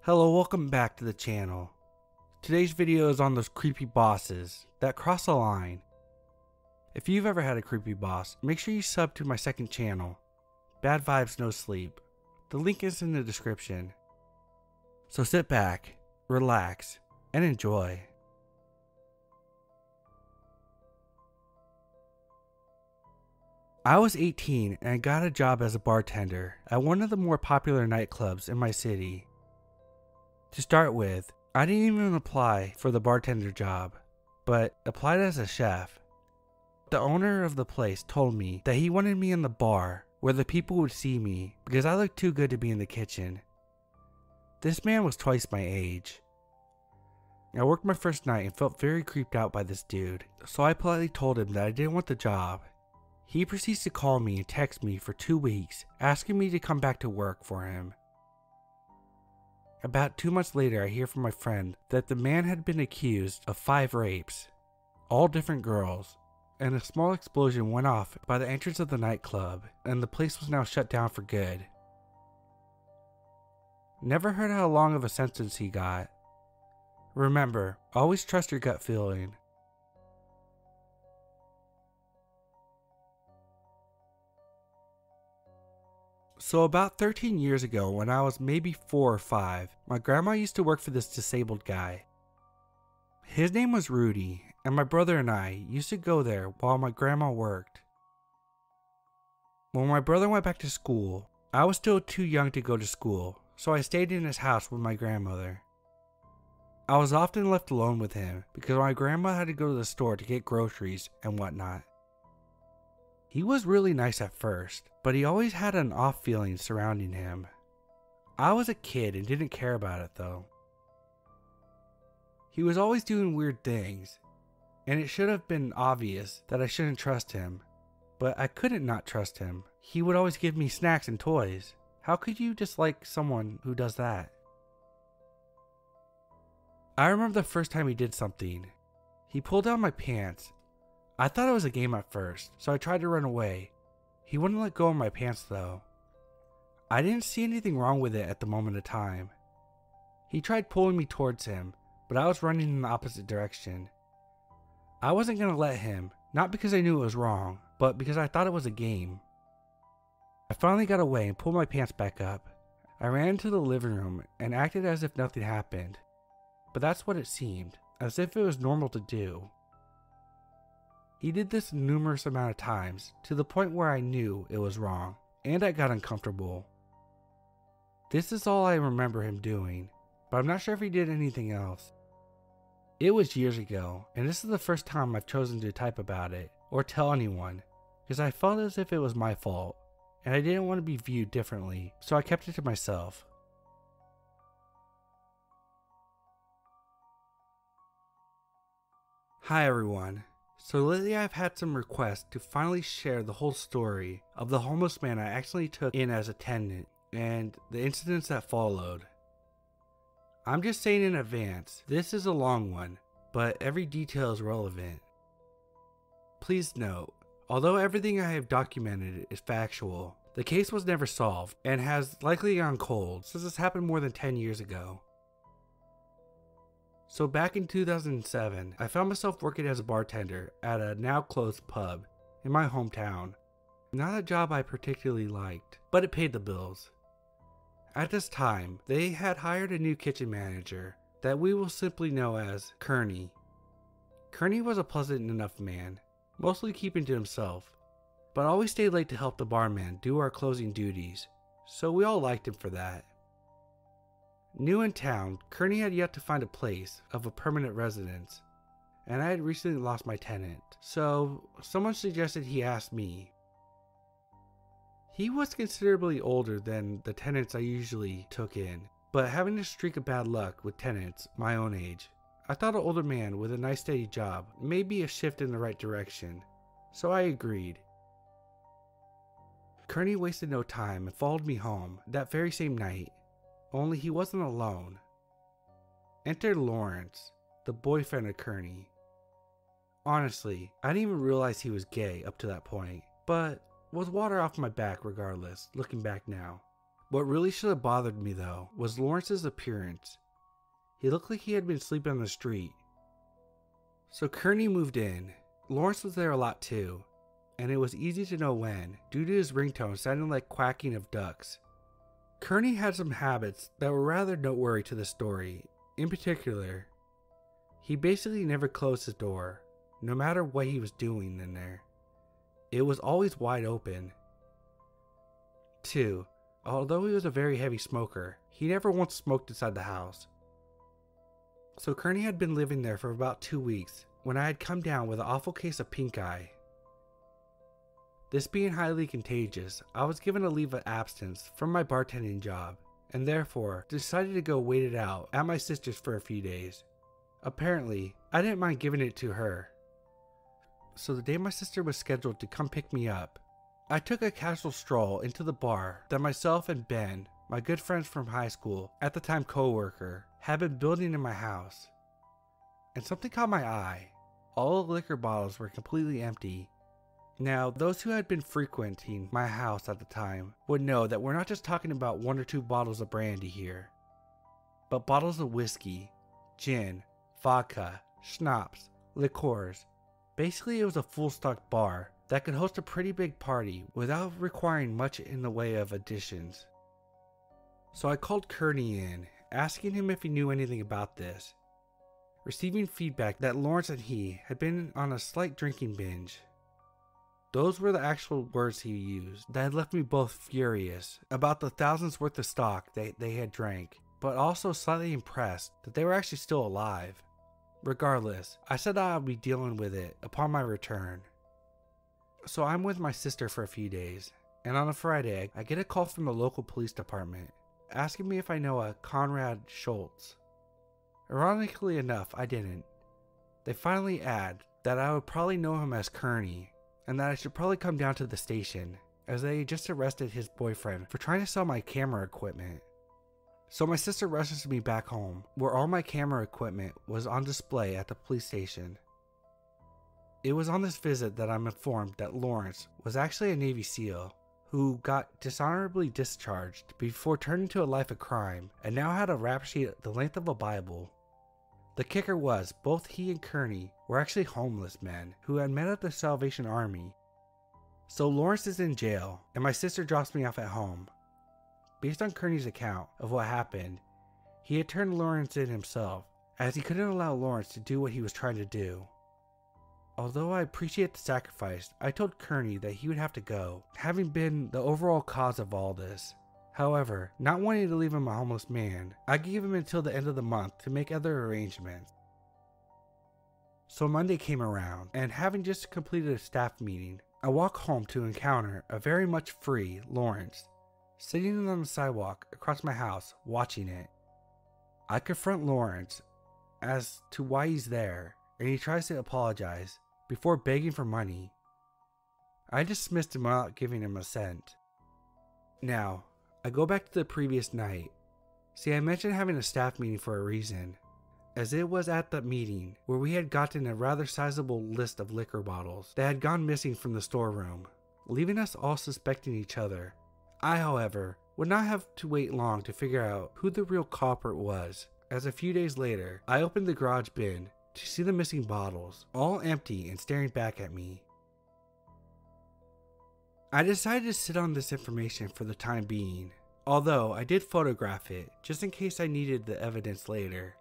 Hello, welcome back to the channel. Today's video is on those creepy bosses that cross a line. If you've ever had a creepy boss, make sure you sub to my second channel, Bad Vibes No Sleep. The link is in the description. So sit back, relax, and enjoy. I was 18 and I got a job as a bartender at one of the more popular nightclubs in my city. To start with, I didn't even apply for the bartender job, but applied as a chef. The owner of the place told me that he wanted me in the bar where the people would see me because I looked too good to be in the kitchen. This man was twice my age. I worked my first night and felt very creeped out by this dude, so I politely told him that I didn't want the job. He proceeds to call me and text me for 2 weeks, asking me to come back to work for him. About 2 months later, I hear from my friend that the man had been accused of 5 rapes, all different girls, and a small explosion went off by the entrance of the nightclub, and the place was now shut down for good. Never heard how long of a sentence he got. Remember, always trust your gut feeling. So about 13 years ago, when I was maybe 4 or 5, my grandma used to work for this disabled guy. His name was Rudy, and my brother and I used to go there while my grandma worked. When my brother went back to school, I was still too young to go to school, so I stayed in his house with my grandmother. I was often left alone with him because my grandma had to go to the store to get groceries and whatnot. He was really nice at first, but he always had an off feeling surrounding him. I was a kid and didn't care about it though. He was always doing weird things, and it should have been obvious that I shouldn't trust him, but I couldn't not trust him. He would always give me snacks and toys. How could you dislike someone who does that? I remember the first time he did something. He pulled down my pants. I thought it was a game at first, so I tried to run away. He wouldn't let go of my pants though. I didn't see anything wrong with it at the moment of time. He tried pulling me towards him, but I was running in the opposite direction. I wasn't going to let him, not because I knew it was wrong, but because I thought it was a game. I finally got away and pulled my pants back up. I ran into the living room and acted as if nothing happened, but that's what it seemed, as if it was normal to do. He did this numerous amount of times, to the point where I knew it was wrong, and I got uncomfortable. This is all I remember him doing, but I'm not sure if he did anything else. It was years ago, and this is the first time I've chosen to type about it, or tell anyone, because I felt as if it was my fault, and I didn't want to be viewed differently, so I kept it to myself. Hi everyone. So lately I've had some requests to finally share the whole story of the homeless man I accidentally took in as a tenant and the incidents that followed. I'm just saying in advance, this is a long one, but every detail is relevant. Please note, although everything I have documented is factual, the case was never solved and has likely gone cold since this happened more than 10 years ago. So back in 2007, I found myself working as a bartender at a now closed pub in my hometown. Not a job I particularly liked, but it paid the bills. At this time, they had hired a new kitchen manager that we will simply know as Kearney. Kearney was a pleasant enough man, mostly keeping to himself, but always stayed late to help the barman do our closing duties, so we all liked him for that. New in town, Kearney had yet to find a place of a permanent residence, and I had recently lost my tenant, so someone suggested he ask me. He was considerably older than the tenants I usually took in, but having a streak of bad luck with tenants my own age, I thought an older man with a nice steady job may be a shift in the right direction, so I agreed. Kearney wasted no time and followed me home that very same night. Only he wasn't alone. Enter Lawrence, the boyfriend of Kearney. Honestly, I didn't even realize he was gay up to that point, but was water off my back regardless, looking back now. What really should have bothered me though was Lawrence's appearance. He looked like he had been sleeping on the street. So Kearney moved in. Lawrence was there a lot too, and it was easy to know when, due to his ringtone sounding like quacking of ducks. Kearney had some habits that were rather noteworthy to the story. In particular, he basically never closed his door, no matter what he was doing in there. It was always wide open. 2. Although he was a very heavy smoker, he never once smoked inside the house. So Kearney had been living there for about 2 weeks when I had come down with an awful case of pink eye. This being highly contagious, I was given a leave of absence from my bartending job, and therefore decided to go wait it out at my sister's for a few days. Apparently, I didn't mind giving it to her. So the day my sister was scheduled to come pick me up, I took a casual stroll into the bar that myself and Ben, my good friends from high school, at the time co-worker, had been building in my house. And something caught my eye. All the liquor bottles were completely empty. Now, those who had been frequenting my house at the time would know that we're not just talking about 1 or 2 bottles of brandy here, but bottles of whiskey, gin, vodka, schnapps, liqueurs. Basically, it was a full-stock bar that could host a pretty big party without requiring much in the way of additions. So I called Kearney in, asking him if he knew anything about this, receiving feedback that Lawrence and he had been on a slight drinking binge. Those were the actual words he used that had left me both furious about the thousands worth of stock they had drank, but also slightly impressed that they were actually still alive. Regardless, I said I would be dealing with it upon my return. So I'm with my sister for a few days, and on a Friday, I get a call from the local police department asking me if I know a Conrad Schultz. Ironically enough, I didn't. They finally add that I would probably know him as Kearney, and that I should probably come down to the station, as they just arrested his boyfriend for trying to sell my camera equipment. So my sister rushes me back home, where all my camera equipment was on display at the police station. It was on this visit that I'm informed that Lawrence was actually a Navy SEAL who got dishonorably discharged before turning to a life of crime and now had a rap sheet the length of a Bible. The kicker was both he and Kearney were actually homeless men who had met at the Salvation Army. So Lawrence is in jail and my sister drops me off at home. Based on Kearney's account of what happened, he had turned Lawrence in himself as he couldn't allow Lawrence to do what he was trying to do. Although I appreciate the sacrifice, I told Kearney that he would have to go, having been the overall cause of all this. However, not wanting to leave him a homeless man, I gave him until the end of the month to make other arrangements. So Monday came around, and having just completed a staff meeting, I walk home to encounter a very much free Lawrence, sitting on the sidewalk across my house, watching it. I confront Lawrence as to why he's there, and he tries to apologize before begging for money. I dismissed him without giving him a cent. Now, I go back to the previous night. See, I mentioned having a staff meeting for a reason, as it was at the meeting where we had gotten a rather sizable list of liquor bottles that had gone missing from the storeroom, leaving us all suspecting each other. I, however, would not have to wait long to figure out who the real culprit was, as a few days later, I opened the garage bin to see the missing bottles, all empty and staring back at me. I decided to sit on this information for the time being, although I did photograph it just in case I needed the evidence later.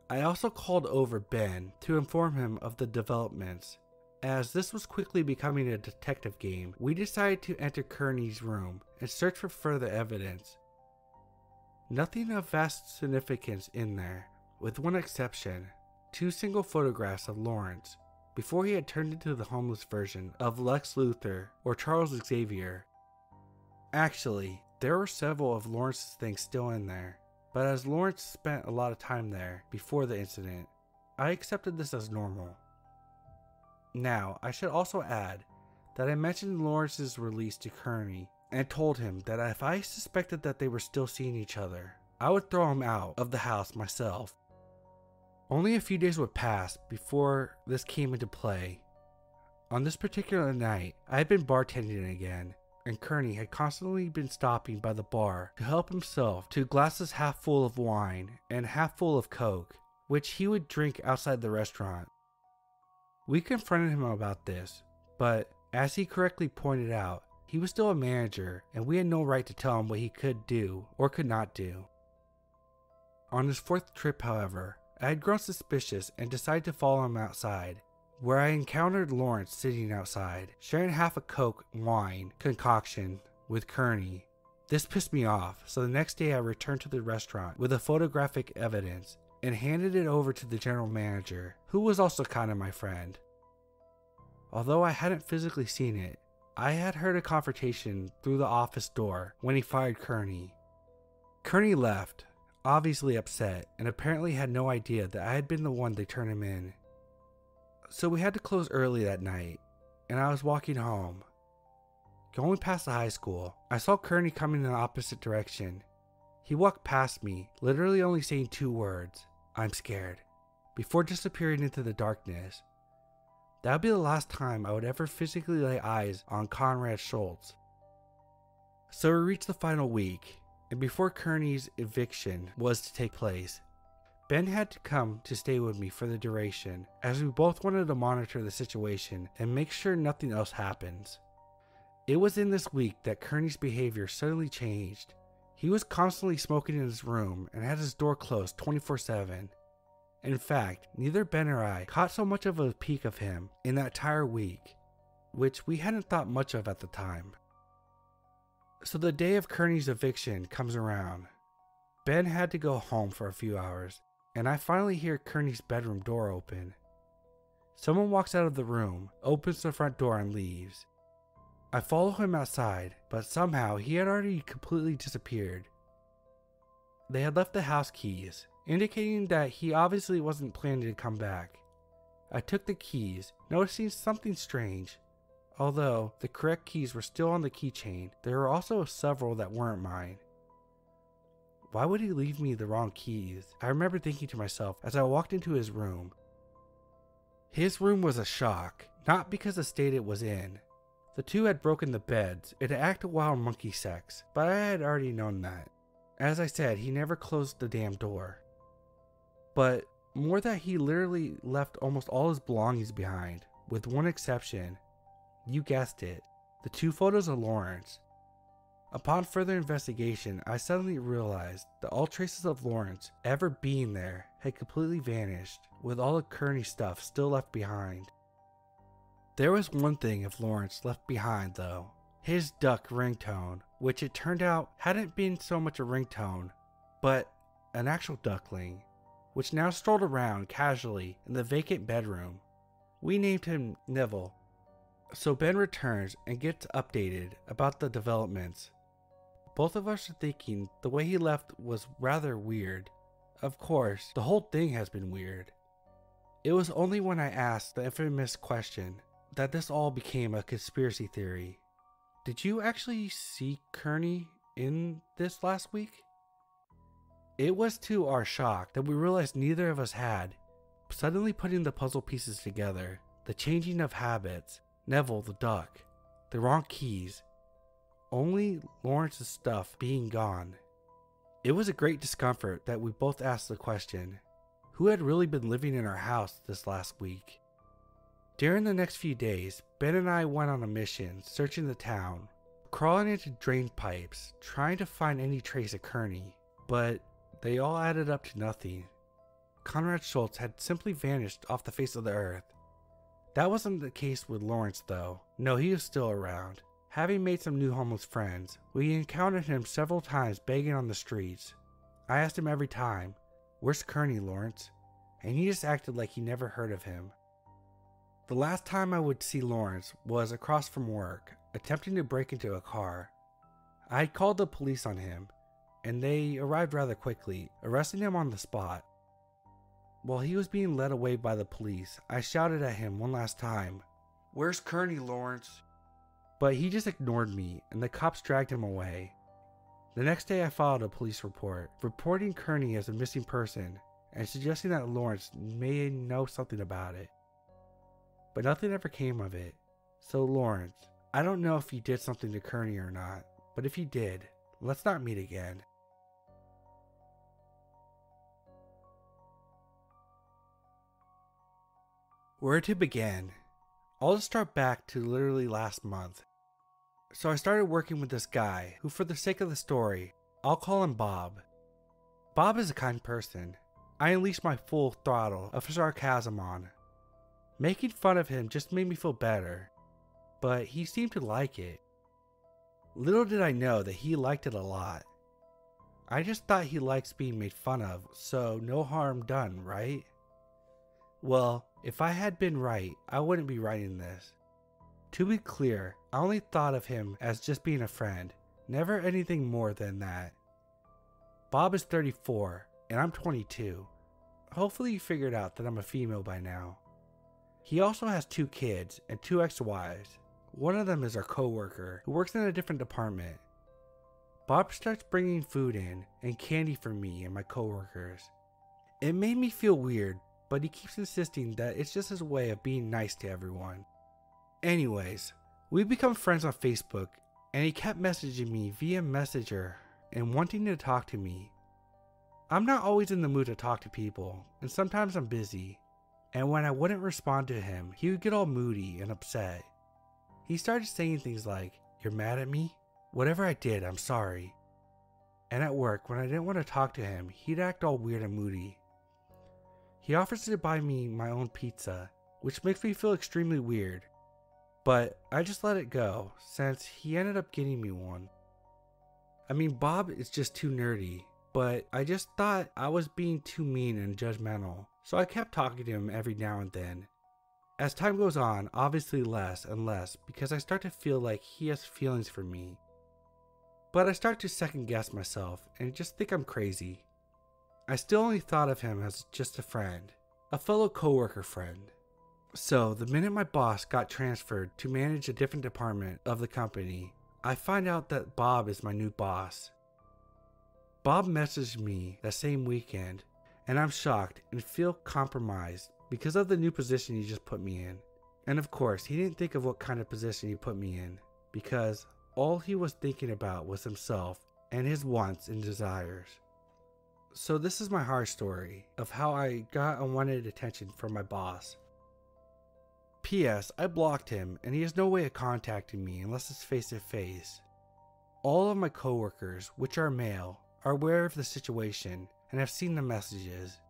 I also called over Ben to inform him of the developments. As this was quickly becoming a detective game, we decided to enter Kearney's room and search for further evidence. Nothing of vast significance in there, with one exception, 2 single photographs of Lawrence before he had turned into the homeless version of Lex Luthor or Charles Xavier. Actually, there were several of Lawrence's things still in there, but as Lawrence spent a lot of time there before the incident, I accepted this as normal. Now, I should also add that I mentioned Lawrence's release to Kearney and told him that if I suspected that they were still seeing each other, I would throw him out of the house myself. Only a few days would pass before this came into play. On this particular night, I had been bartending again, and Kearney had constantly been stopping by the bar to help himself to glasses half full of wine and half full of Coke, which he would drink outside the restaurant. We confronted him about this, but as he correctly pointed out, he was still a manager and we had no right to tell him what he could do or could not do. On his fourth trip, however, I had grown suspicious and decided to follow him outside, where I encountered Lawrence sitting outside, sharing half a Coke wine concoction with Kearney. This pissed me off, so the next day I returned to the restaurant with the photographic evidence and handed it over to the general manager, who was also kind of my friend. Although I hadn't physically seen it, I had heard a confrontation through the office door when he fired Kearney. Kearney left, obviously upset, and apparently had no idea that I had been the one they turned him in. So we had to close early that night, and I was walking home. Going past the high school, I saw Kearney coming in the opposite direction. He walked past me, literally only saying 2 words, "I'm scared," before disappearing into the darkness. That would be the last time I would ever physically lay eyes on Conrad Schultz. So we reached the final week, and before Kearney's eviction was to take place, Ben had to come to stay with me for the duration, as we both wanted to monitor the situation and make sure nothing else happens. It was in this week that Kearney's behavior suddenly changed. He was constantly smoking in his room and had his door closed 24/7. In fact, neither Ben or I caught so much of a peek of him in that entire week, which we hadn't thought much of at the time. So the day of Kearney's eviction comes around. Ben had to go home for a few hours, and I finally hear Kearney's bedroom door open. Someone walks out of the room, opens the front door, and leaves. I follow him outside, but somehow he had already completely disappeared. They had left the house keys, indicating that he obviously wasn't planning to come back. I took the keys, noticing something strange. Although the correct keys were still on the keychain, there were also several that weren't mine. Why would he leave me the wrong keys? I remember thinking to myself as I walked into his room. His room was a shock, not because of the state it was in. The two had broken the beds and acted wild monkey sex, but I had already known that. As I said, he never closed the damn door. But more that he literally left almost all his belongings behind, with one exception. You guessed it, the 2 photos of Lawrence. Upon further investigation, I suddenly realized that all traces of Lawrence ever being there had completely vanished, with all of Kearney's stuff still left behind. There was one thing of Lawrence left behind though, his duck ringtone, which it turned out hadn't been so much a ringtone, but an actual duckling, which now strolled around casually in the vacant bedroom. We named him Neville. So Ben returns and gets updated about the developments. Both of us are thinking the way he left was rather weird. Of course, the whole thing has been weird. It was only when I asked the infamous question that this all became a conspiracy theory. Did you actually see Kearney in this last week? It was to our shock that we realized neither of us had. Suddenly putting the puzzle pieces together, the changing of habits, Neville the duck, the wrong keys, only Lawrence's stuff being gone. It was a great discomfort that we both asked the question, who had really been living in our house this last week? During the next few days, Ben and I went on a mission searching the town, crawling into drain pipes, trying to find any trace of Kearney, but they all added up to nothing. Conrad Schultz had simply vanished off the face of the earth. That wasn't the case with Lawrence though. No, he was still around. Having made some new homeless friends, we encountered him several times begging on the streets. I asked him every time, "Where's Kearney, Lawrence?" And he just acted like he never heard of him. The last time I would see Lawrence was across from work, attempting to break into a car. I had called the police on him, and they arrived rather quickly, arresting him on the spot. While he was being led away by the police, I shouted at him one last time, "Where's Kearney, Lawrence?" But he just ignored me, and the cops dragged him away. The next day I filed a police report, reporting Kearney as a missing person, and suggesting that Lawrence may know something about it. But nothing ever came of it. So Lawrence, I don't know if you did something to Kearney or not, but if you did, let's not meet again. Where to begin? I'll just start back to literally last month. So I started working with this guy, who for the sake of the story, I'll call him Bob. Bob is a kind person. I unleashed my full throttle of sarcasm on. Making fun of him just made me feel better, but he seemed to like it. Little did I know that he liked it a lot. I just thought he likes being made fun of, so no harm done, right? Well, if I had been right, I wouldn't be writing this. To be clear, I only thought of him as just being a friend, never anything more than that. Bob is 34, and I'm 22. Hopefully you figured out that I'm a female by now. He also has 2 kids and 2 ex-wives. One of them is our co-worker, who works in a different department. Bob starts bringing food in and candy for me and my co-workers. It made me feel weird, but he keeps insisting that it's just his way of being nice to everyone. Anyways, we become friends on Facebook, and he kept messaging me via Messenger and wanting to talk to me. I'm not always in the mood to talk to people, and sometimes I'm busy, and when I wouldn't respond to him, he would get all moody and upset. He started saying things like, "You're mad at me? Whatever I did, I'm sorry." And at work, when I didn't want to talk to him, he'd act all weird and moody. He offers to buy me my own pizza, which makes me feel extremely weird. But I just let it go, since he ended up getting me one. I mean, Bob is just too nerdy, but I just thought I was being too mean and judgmental, so I kept talking to him every now and then. As time goes on, obviously less and less, because I start to feel like he has feelings for me. But I start to second guess myself and just think I'm crazy. I still only thought of him as just a friend, a fellow coworker friend. So the minute my boss got transferred to manage a different department of the company, I find out that Bob is my new boss. Bob messaged me that same weekend, and I'm shocked and feel compromised because of the new position he just put me in. And of course, he didn't think of what kind of position he put me in, because all he was thinking about was himself and his wants and desires. So this is my horror story of how I got unwanted attention from my boss. P.S. I blocked him, and he has no way of contacting me unless it's face to face. All of my coworkers, which are male, are aware of the situation and have seen the messages.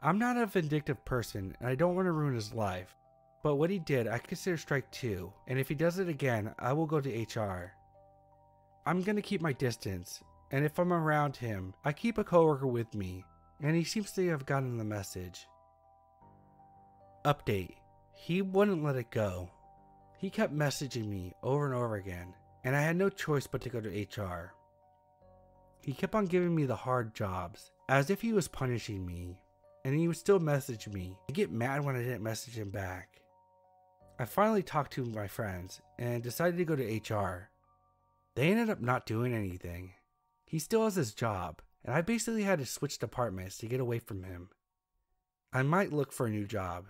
I'm not a vindictive person, and I don't want to ruin his life, but what he did I consider strike 2, and if he does it again, I will go to HR. I'm gonna keep my distance, and if I'm around him, I keep a coworker with me, and he seems to have gotten the message. Update. He wouldn't let it go. He kept messaging me over and over again, and I had no choice but to go to HR. He kept on giving me the hard jobs, as if he was punishing me, and he would still message me and get mad when I didn't message him back. I finally talked to my friends and decided to go to HR. They ended up not doing anything. He still has his job, and I basically had to switch departments to get away from him. I might look for a new job,